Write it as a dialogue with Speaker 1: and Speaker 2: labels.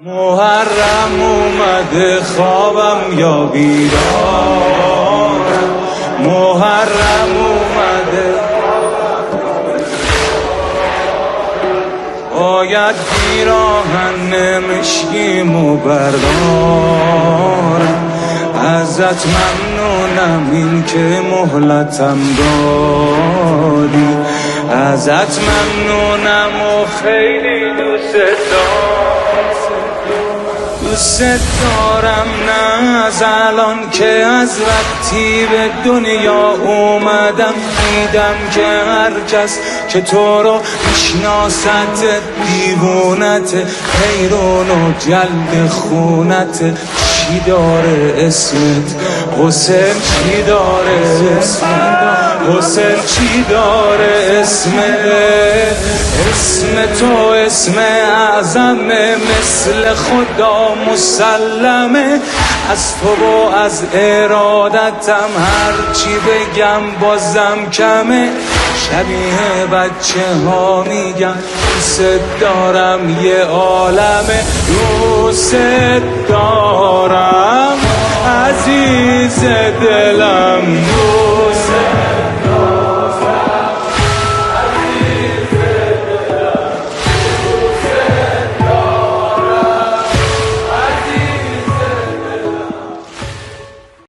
Speaker 1: محرم اومده خوابم یا بیدارم، محرم اومده باید پیراهن مشکیمو بردارم. ازت ممنونم این که مهلتم دادی، ازت ممنونم و خیلی دوست دارم. نه از الان که از وقتی به دنیا اومدم دیدم که هر کس که تو رو میشناست دیوونت، حیرون و جلد خونت. چی داره اسمت حسین، چی داره اسمت حسین، چی داره اسمت؟ اسم تو اسم اعظمه، مثل خدا مسلمه. از تو و از ارادتم هرچی بگم بازم کمه. شبیه بچه ها میگن دوست دارم، یه عالمه دوست دارم.